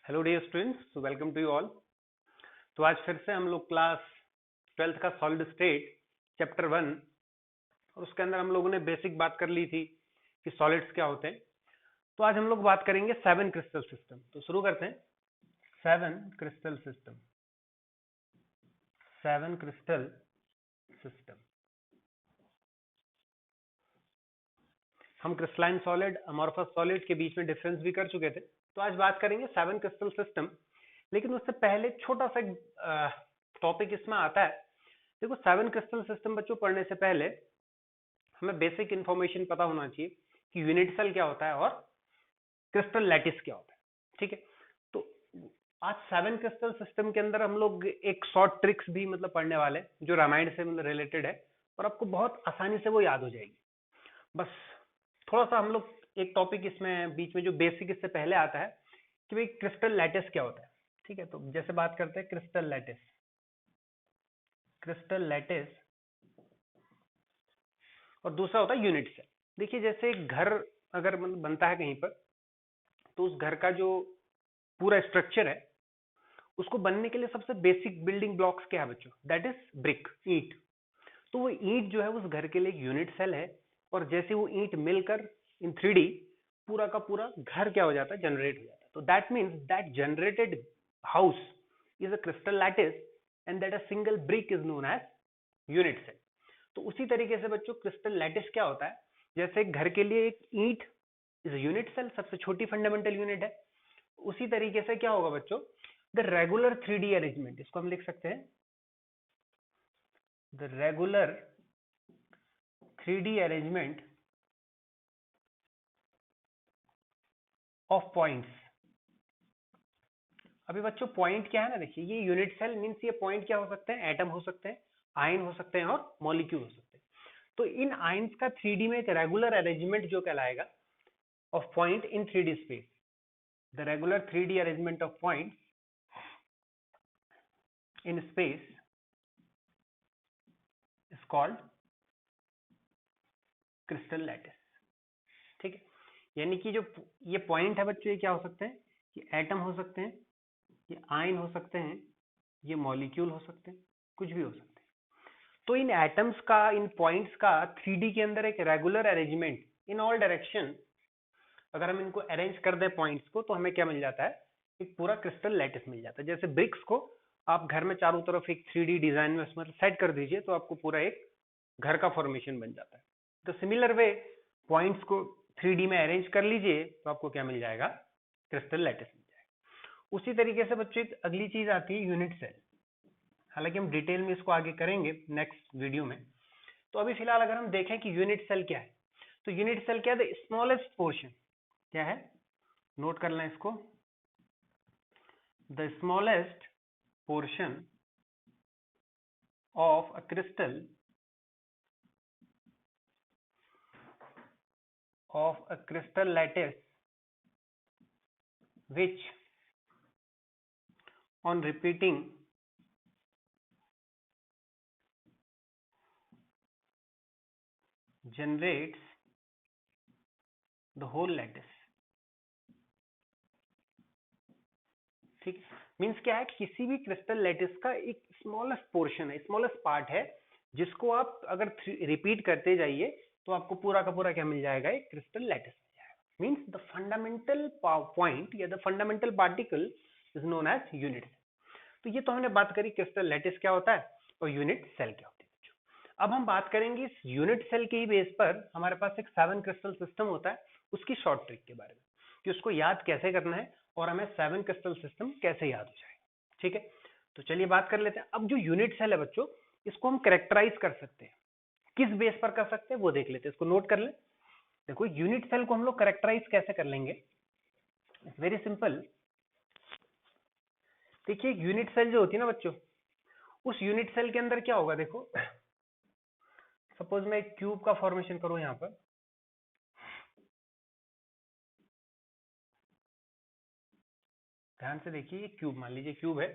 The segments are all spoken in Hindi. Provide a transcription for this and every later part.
Hello dear students, welcome to you all. तो आज फिर से हम लोग क्लास 12th का सॉलिड स्टेट चैप्टर 1 और उसके अंदर हम लोगों ने बेसिक बात कर ली थी कि सॉलिड्स क्या होते हैं। तो आज हम लोग बात करेंगे 7 क्रिस्टल सिस्टम। तो शुरू करते हैं। 7 क्रिस्टल सिस्टम। 7 crystal system. हम क्रिस्टलाइन सॉलिड, अमॉर्फस सॉलिड के बीच में डिफरेंस भी कर चुके थे। तो आज बात करेंगे 7 क्रिस्टल सिस्टम। लेकिन उससे पहले छोटा सा टॉपिक इसमें आता है। देखो, 7 क्रिस्टल सिस्टम बच्चों पढ़ने से पहले हमें बेसिक इंफॉर्मेशन पता होना चाहिए कि यूनिट सेल क्या होता है और क्रिस्टल लैटिस क्या होता है। ठीक है, तो आज 7 क्रिस्टल सिस्टम के अंदर हम लोग एक शॉर्ट ट्रिक्स भी पढ़ने वाले हैं जो रामायण से रिलेटेड है और आपको बहुत आसानी से वो याद हो जाएगी। बस थोड़ा सा हम लोग एक टॉपिक इसमें बीच में जो बेसिक इससे पहले आता है कि भाई क्रिस्टल लैटिस क्या होता है। ठीक है, तो जैसे बात करते हैं क्रिस्टल लैटिस। क्रिस्टल लैटिस और दूसरा होता है यूनिट सेल। देखिए, जैसे एक घर अगर बनता है कहीं पर, तो उस घर का जो पूरा स्ट्रक्चर है उसको बनने के लिए सबसे बेसिक बिल्डिंग ब्लॉक्स क्या है बच्चों? दैट इज ब्रिक, ईंट। तो वो ईंट जो है उस घर के लिए एक यूनिट सेल है। और जैसे वो ईंट मिलकर इन 3D पूरा का पूरा घर क्या हो जाता है? जनरेट हो जाता है। तो that means that generated house is a crystal lattice and that a single brick is known as unit cell. तो उसी तरीके से बच्चों क्रिस्टल लैटिस क्या होता है? जैसे एक घर के लिए एक ईंट इज अ यूनिट सेल, सबसे छोटी फंडामेंटल यूनिट है। उसी तरीके से क्या होगा बच्चों? द रेगुलर 3D अरेंजमेंट, इसको हम लिख सकते हैं the regular 3D arrangement of points. अभी बच्चों पॉइंट क्या है ना, देखिए ये यूनिट सेल मींस ये पॉइंट क्या हो सकते हैं? एटम हो सकते हैं, आयन हो सकते हैं और मॉलिक्यूल हो सकते हैं। तो इन आयंस का 3D में एक रेगुलर अरेंजमेंट जो कहलाएगा of point in 3D space. The regular 3D arrangement of point in space is called crystal lattice. ठीक है, यानी कि जो ये पॉइंट है बच्चों, ये क्या हो सकते हैं? ये एटम हो सकते हैं, ये आयन हो सकते हैं, ये मॉलिक्यूल हो सकते हैं, कुछ भी हो सकते हैं। तो इन एटम्स का, इन पॉइंट्स का 3D के अंदर एक regular arrangement in all direction, अगर हम इनको अरेंज कर दें पॉइंट्स को, तो हमें क्या मिल जाता है? एक पूरा क्रिस्टल लैटिस मिल जाता है। जैसे ब्रिक्स को आप घर में चारों तरफ एक 3D डिजाइन में सेट कर दीजिए तो आपको पूरा एक घर का फॉर्मेशन बन जाता है। तो सिमिलर वे पॉइंट्स को 3D में अरेंज कर लीजिए तो आपको क्या मिल जाएगा? क्रिस्टल लैटिस मिल जाएगा। उसी तरीके से बच्चों एक अगली चीज आती है यूनिट सेल। हालांकि हम डिटेल में इसको आगे करेंगे नेक्स्ट वीडियो में। तो अभी फिलहाल अगर हम देखें कि यूनिट सेल क्या है, तो यूनिट सेल क्या है? द स्मॉलेस्ट पोर्शन क्या है? नोट कर लें इसको, the smallest portion of a crystal lattice which on repeating generates the whole lattice। ठीक, मीन्स क्या है? किसी भी क्रिस्टल लैटिस का एक स्मॉलेस्ट पोर्शन है, स्मॉलेस्ट पार्ट है, जिसको आप अगर रिपीट करते जाइए तो आपको पूरा का पूरा क्या मिल जाएगा? एक क्रिस्टल लैटिस मिल जाएगा। मीन्स द फंडामेंटल पॉइंट या the fundamental particle is known as unit. तो ये तो हमने बात करी क्रिस्टल लैटिस क्या होता है और यूनिट सेल क्या होती है। अब हम बात करेंगे इस यूनिट सेल के ही बेस पर हमारे पास एक 7 क्रिस्टल सिस्टम होता है, उसकी शॉर्ट ट्रिक के बारे में कि उसको याद कैसे करना है और हमें 7 क्रिस्टल सिस्टम कैसे याद हो जाएगा। ठीक है, तो चलिए बात कर लेते हैं। अब जो यूनिट सेल है बच्चों, इसको हम कैरेक्टराइज कर सकते हैं। किस बेस पर कर सकते हैं वो देख लेते हैं, इसको नोट कर ले। देखो, यूनिट सेल को हम लोग कैरेक्टराइज कैसे कर लेंगे? It's very simple. देखिए, यूनिट सेल जो होती है ना बच्चों, उस यूनिट सेल के अंदर क्या होगा? देखो, सपोज मैं एक क्यूब का फॉर्मेशन करूं यहां पर, ध्यान से देखिए, ये क्यूब, मान लीजिए क्यूब है।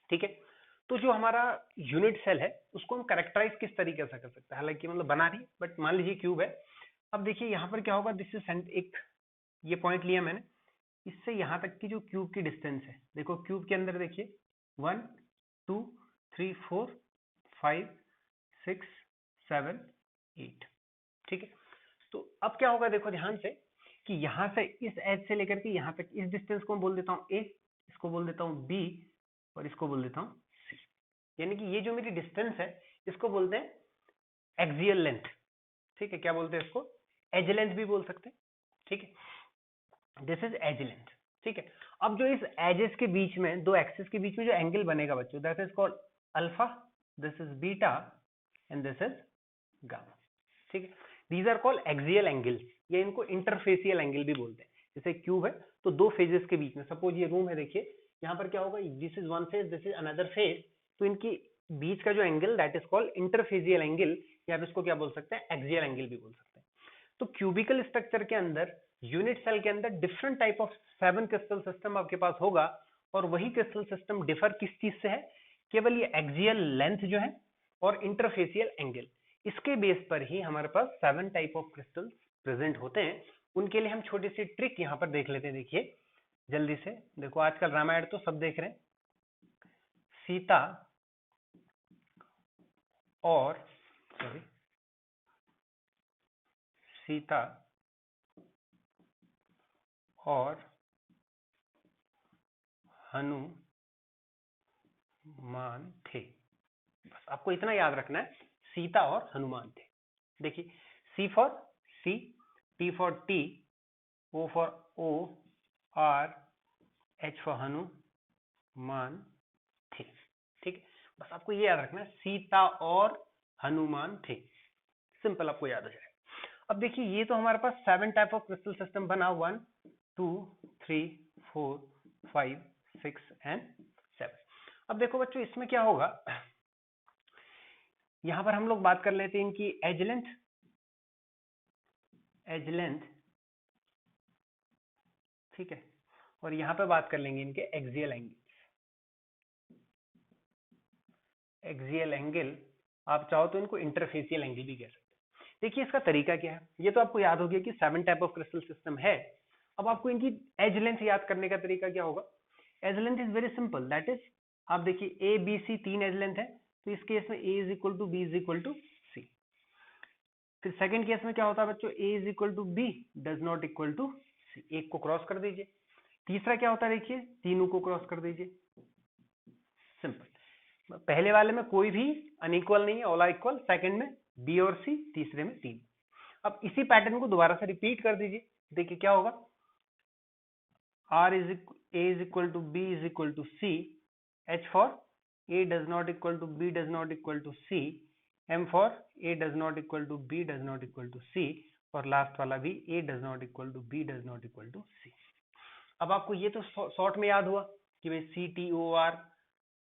ठीक है, तो जो हमारा यूनिट सेल है उसको हम कैरेक्टराइज किस तरीके से कर सकते हैं? हालांकि बना रही है, बट मान लीजिए क्यूब है। अब देखिए यहाँ पर क्या होगा? दिस इज एक, ये पॉइंट लिया मैंने, इससे यहाँ तक की जो क्यूब की डिस्टेंस है, देखो क्यूब के अंदर देखिए 1 2 3 4 5 6 7 8, ठीक है। तो अब क्या होगा देखो ध्यान से कि यहाँ से इस एज से लेकर के यहाँ तक इस डिस्टेंस को बोल देता हूँ ए, इसको बोल देता हूँ बी और इसको बोल देता हूँ सी। यानी कि ये जो मेरी डिस्टेंस है इसको बोलते हैं एक्सियल लेंथ, ठीक है। क्या बोलते हैं इसको? एज लेंथ भी बोल सकते हैं, ठीक है। दिस इज एज लेंथ, ठीक है। अब जो इस एजेस के बीच में, दो एक्सिस के बीच में जो एंगल बनेगा बच्चों, that is called alpha, this is beta and this is gamma, ठीक है। These are called axial angles, या इनको इंटरफेसियल एंगल भी बोलते हैं। जैसे क्यूब है तो दो फेजेस के बीच में, सपोज ये रूम है, देखिए यहाँ पर क्या होगा, this is one phase, this is another phase, तो इनकी बीच का जो angle that is called interfacial angle, या आप इसको क्या बोल सकते हैं, एक्सियल एंगल भी बोल सकते हैं। तो क्यूबिकल स्ट्रक्चर के अंदर, यूनिट सेल के अंदर different type of 7 crystal system आपके पास होगा, और वही क्रिस्टल सिस्टम डिफर किस चीज से है, केवल ये एक्सियल लेंथ जो है और इंटरफेसियल एंगल, इसके बेस पर ही हमारे पास 7 टाइप ऑफ क्रिस्टल्स प्रेजेंट होते हैं। उनके लिए हम छोटी सी ट्रिक यहाँ पर देख लेते हैं। देखिए जल्दी से, देखो आजकल रामायण तो सब देख रहे हैं, सीता और सीता और हनुमान थे, बस आपको इतना याद रखना है, सीता और हनुमान थे। देखिए C for C, T for T, O for O, R, H for Hanuman थे, ठीक है। बस आपको ये याद रखना है, सीता और हनुमान थे, सिंपल आपको याद हो जाएगा। अब देखिए ये तो हमारे पास 7 टाइप ऑफ क्रिस्टल सिस्टम बना, 1 2 3 4 5 6 एंड 7। अब देखो बच्चों इसमें क्या होगा, यहां पर हम लोग बात कर लेते हैं इनकी एज लेंथ, ठीक है, और यहां पर बात कर लेंगे इनके एक्सियल एंगल। एक्सियल एंगल, आप चाहो तो इनको इंटरफेसियल एंगल भी कह सकते हैं। देखिए इसका तरीका क्या है, ये तो आपको याद हो गया कि 7 टाइप ऑफ क्रिस्टल सिस्टम है। अब आपको इनकी एज लेंथ याद करने का तरीका क्या होगा? Edge length is very simple, that is, आप देखिए A B C 3 edge length है, तो इस केस में A is equal to B is equal to C. फिर सेकंड केस में क्या होता है बच्चों, A is equal to B does not equal to C, एक को क्रॉस कर दीजिए। तीसरा क्या होता है, देखिए तीनों को क्रॉस कर दीजिए, सिंपल। पहले वाले में कोई भी अनइक्वल नहीं है, ऑल आर इक्वल, सेकंड में बी और सी, तीसरे में 3। अब इसी पैटर्न को दोबारा से रिपीट कर दीजिए, देखिए क्या होगा, R is A is equal to B is equal to C, H for A does not equal to B does not equal to C, M for A does not equal to B does not equal to C, और लास्ट वाला भी A does not equal to B does not equal to C। अब आपको ये तो शॉर्ट में याद हुआ कि भाई C T O R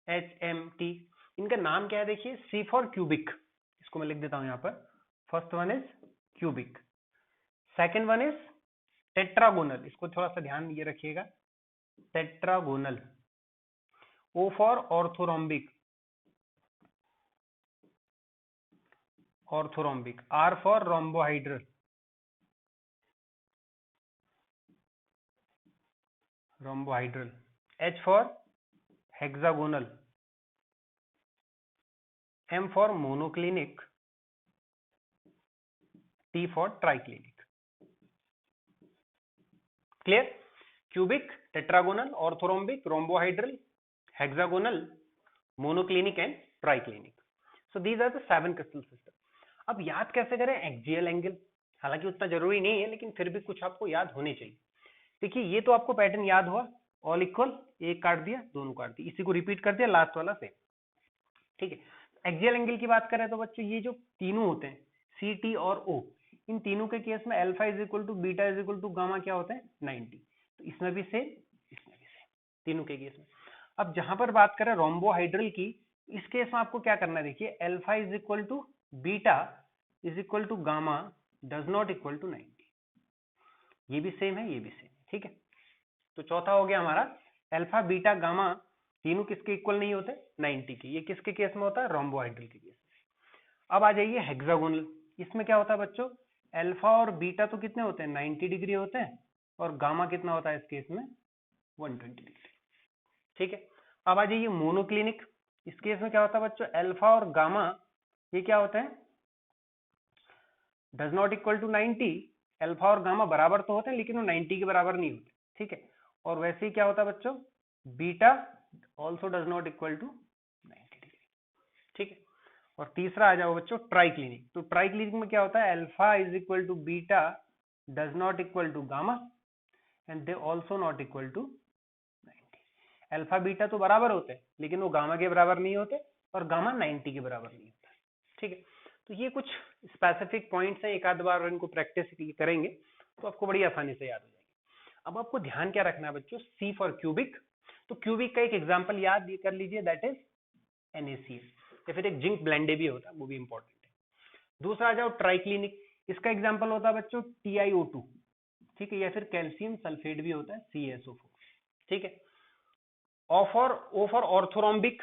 H M T, इनका नाम क्या है, देखिए C फॉर क्यूबिक, इसको मैं लिख देता हूं यहाँ पर, first one is cubic, second one is tetragonal, इसको थोड़ा सा ध्यान ये रखिएगा, tetragonal, O for orthorhombic, orthorhombic, R for rhombohedral, rhombohedral, H for hexagonal, M for monoclinic, T for triclinic. Clear? Cubic, tetragonal, orthorhombic, rhombohedral, hexagonal, monoclinic and triclinic. So these are the 7 crystal system. अब याद कैसे करें एक्सियल एंगल, हालांकि उतना जरूरी नहीं है, लेकिन फिर भी कुछ आपको याद होने चाहिए। देखिए ये तो आपको पैटर्न याद हुआ, ऑल इक्वल, एक काट दिया, दोनों काट दिया, इसी को रिपीट कर दिया, लास्ट वाला सेम, ठीक है। एक्सियल एंगल की बात करें तो बच्चों ये जो तीनों होते हैं, सी टी और ओ, इन तीनों के केस में alpha is equal to beta is equal to gamma क्या होता है, 90। तो इसमें भी सेम, इसमें भी सेम, तीनों के केस में। अब जहां पर बात करें रोम्बोहाइड्रल की, इस केस में आपको क्या करना है, देखिए alpha is equal to beta is equal to gamma does not equal to 90, ये भी सेम है, ये भी सेम है, ठीक है। तो चौथा हो गया हमारा, अल्फा बीटा गामा तीनों किसके इक्वल नहीं होते, 90 के। ये किसके केस में होता है, रोम्बोहाइड्रल के केस में। अब आ जाइए हेक्सागोनल, इसमें क्या होता है बच्चों, अल्फा और बीटा तो कितने होते हैं, 90 डिग्री होते हैं, और गामा कितना होता है इस केस में 120 डिग्री। ठीक है, अब आ जाइए मोनोक्लिनिक। इस केस में क्या होता है बच्चों, अल्फा और गामा ये क्या होते हैं, does not equal to 90। Alpha और गामा बराबर तो होते हैं लेकिन वो 90 के बराबर नहीं होते। ठीक है, और वैसे ही क्या होता है बच्चों, beta also does not equal to 90 degree. ठीक है, और तीसरा आ जाओ बच्चों ट्राइक्लिनिक। तो ट्राइक्लिनिक में क्या होता है, alpha is equal to beta does not equal to gamma and they also not equal to 90। Alpha beta तो बराबर होते हैं लेकिन वो गामा के बराबर नहीं होते और गामा 90 के बराबर नहीं होता। ठीक है, तो ये कुछ स्पेसिफिक पॉइंट्स हैं, एक आध बार इनको प्रैक्टिस करेंगे तो आपको बड़ी आसानी से याद हो जाएगी। अब आपको ध्यान क्या रखना है बच्चों, सी फॉर क्यूबिक। तो क्यूबिक का एक एग्जांपल याद कर लीजिए, दैट इज NaCl, या फिर एक जिंक ब्लेंडे भी होता है, वो भी इंपॉर्टेंट है। दूसरा आ जाओ ट्राइक्लिनिक, इसका एग्जांपल होता है बच्चों TiO2। ठीक है, या फिर कैल्शियम सल्फेट भी होता है CaSO4। ठीक है, O फॉर ऑर्थोरोम्बिक,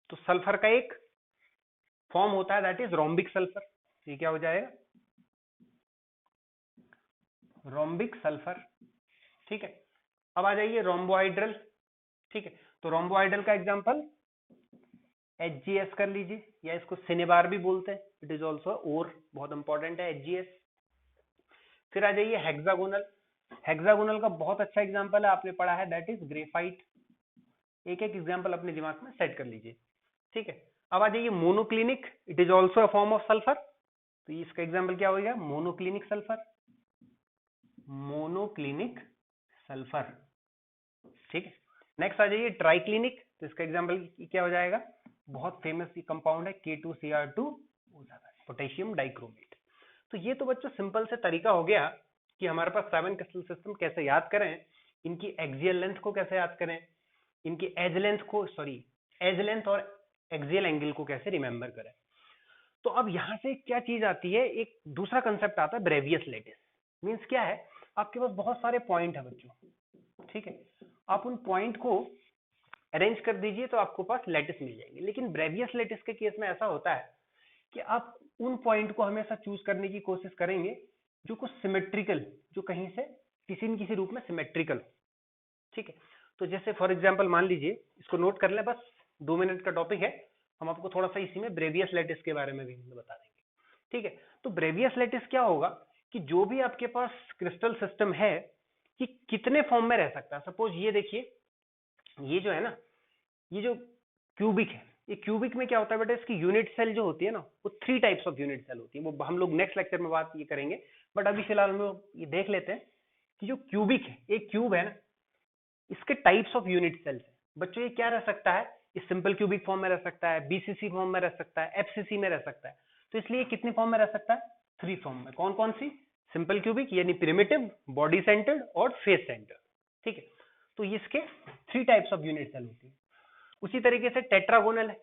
तो सल्फर का एक फॉर्म होता है दैट इज रोम्बिक सल्फर। ये क्या हो जाएगा, रोम्बिक सल्फर। ठीक है, अब आ जाइए रोम्बोहाइड्रल। ठीक है, तो रोम्बोहाइड्रल का एग्जांपल HgS कर लीजिए, या इसको सिनेबार भी बोलते हैं, इट इज ऑल्सो और बहुत इंपॉर्टेंट है HgS। फिर आ जाइए हेक्सागोनल। हेक्सागोनल का बहुत अच्छा एग्जांपल है, आपने पढ़ा है, दैट इज ग्रेफाइट। एक एक एग्जांपल अपने दिमाग में सेट कर लीजिए। ठीक है, अब आ जाइए monoclinic, it is also a form of sulphur. तो इसका एग्जांपल क्या होगा, मोनोक्लिनिक सल्फर, मोनोक्लिनिक सल्फर। ठीक है, नेक्स्ट आ जाइए ट्राइक्लिनिक। तो इसका एग्जांपल क्या हो जाएगा, बहुत फेमस कंपाउंड है K2Cr2, पोटेशियम डाइक्रोमेट। तो ये तो बच्चों सिंपल से तरीका हो गया कि हमारे पास 7 क्रिस्टल सिस्टम कैसे याद करें, इनकी एक्सियल लेंथ को कैसे याद करें, इनकी एज लेंथ को, सॉरी एज लेंथ और एक्सियल एंगल को कैसे रिमेंबर करें। तो अब यहां से क्या चीज आती है, एक दूसरा कंसेप्ट आता है ब्रेवियस लेटिस। मींस क्या है, आपके पास बहुत सारे पॉइंट है बच्चों। ठीक है, आप उन पॉइंट को अरेंज कर दीजिए तो आपको पास लेटिस मिल जाएंगे। लेकिन ब्रेवियस लेटिस के केस में ऐसा होता है कि आप उन पॉइंट को हमेशा चूज करने की कोशिश करेंगे जो कुछ सिमेट्रिकल, जो कहीं से किसी न किसी रूप में सिमेट्रिकल। ठीक है, तो जैसे फॉर एग्जांपल मान लीजिए, इसको नोट कर लें, बस 2 मिनट का टॉपिक है, हम आपको थोड़ा सा इसी में ब्रेवियस लेटिस के बारे में भी बता देंगे। ठीक है, तो ब्रेवियस लेटिस क्या होगा कि जो भी आपके पास क्रिस्टल सिस्टम है कि कितने फॉर्म में रह सकता है। सपोज ये देखिए, ये जो है ना, ये जो क्यूबिक है, ये क्यूबिक में क्या होता है बेटा, इसकी यूनिट सेल जो होती है ना, वो 3 टाइप्स ऑफ यूनिट सेल होती है। वो हम लोग नेक्स्ट लेक्चर में बात ये करेंगे, बट अभी फिलहाल हम लोग ये देख लेते हैं कि जो क्यूबिक है, एक क्यूब है ना, इसके टाइप्स ऑफ यूनिट सेल्स है बच्चों। ये क्या रह सकता है, इस सिंपल क्यूबिक फॉर्म में रह सकता है, BCC फॉर्म में रह सकता है, FCC में रह सकता है। तो इसलिए कितने फॉर्म में रह सकता है, 3 फॉर्म में। कौन कौन सी, सिंपल क्यूबिक यानी प्रिमिटिव, बॉडी सेंटर्ड और फेस सेंटर्ड। ठीक है, तो इसके 3 टाइप्स ऑफ यूनिट सेल होती है। उसी तरीके से टेट्रागोनल है।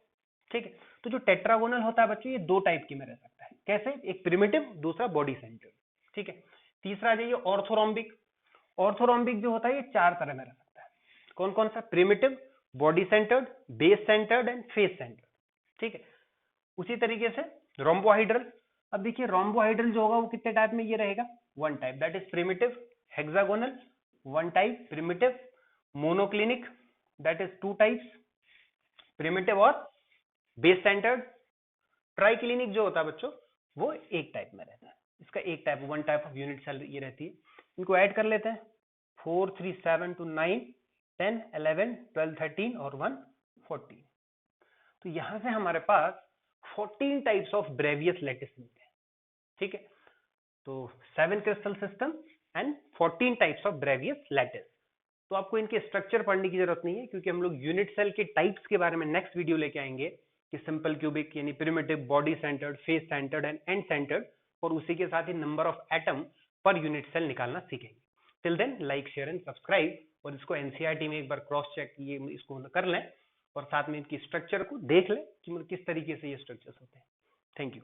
ठीक है, तो जो टेट्रागोनल होता है बच्चों, ये 2 टाइप की में रह सकता है। कैसे, एक प्रिमिटिव, दूसरा बॉडी सेंटर्ड। ठीक है, तीसरा आ जाइए ऑर्थोरोम्बिक। ऑर्थोरोम्बिक जो होता है ये 4 तरह में रह सकता है। कौन कौन सा, primitive, body centred, base centred and face centred. ठीक है, उसी तरीके से रोम्बोहाइड्रल। अब देखिए रोम्बोहाइड्रल जो होगा वो कितने टाइप में ये रहेगा, 1 type, that is primitive. Hexagonal 1 type, primitive. Monoclinic that is 2 types, primitive और बेस सेंटर्ड। ट्राइक्लिनिक जो होता है बच्चों, वो 1 टाइप में रहता है। इसका 1 type, 1 type of unit cell ये रहती है। इनको ऐड कर लेते हैं, 4 3 7 2 9 10 11 12 13 और 1 14। तो यहां से हमारे पास 14 टाइप्स ऑफ ब्रेवियस लेटिस मिलते हैं। ठीक है, तो 7 crystal system and 14 types of Bravais lattice. तो आपको इनके स्ट्रक्चर पढ़ने की जरूरत नहीं है, क्योंकि हम लोग यूनिट सेल के टाइप्स के बारे में नेक्स्ट वीडियो लेके आएंगे कि सिंपल क्यूबिक यानी primitive, body centred, face centred and end centred, और उसी के साथ ही number of atom per unit cell निकालना सीखेंगे। Till then like, share and subscribe, और इसको NCERT में एक बार क्रॉस चेक ये इसको कर लें, और साथ में इनकी स्ट्रक्चर को देख लें कि किस तरीके से ये स्ट्रक्चर्स होते हैं। Thank you.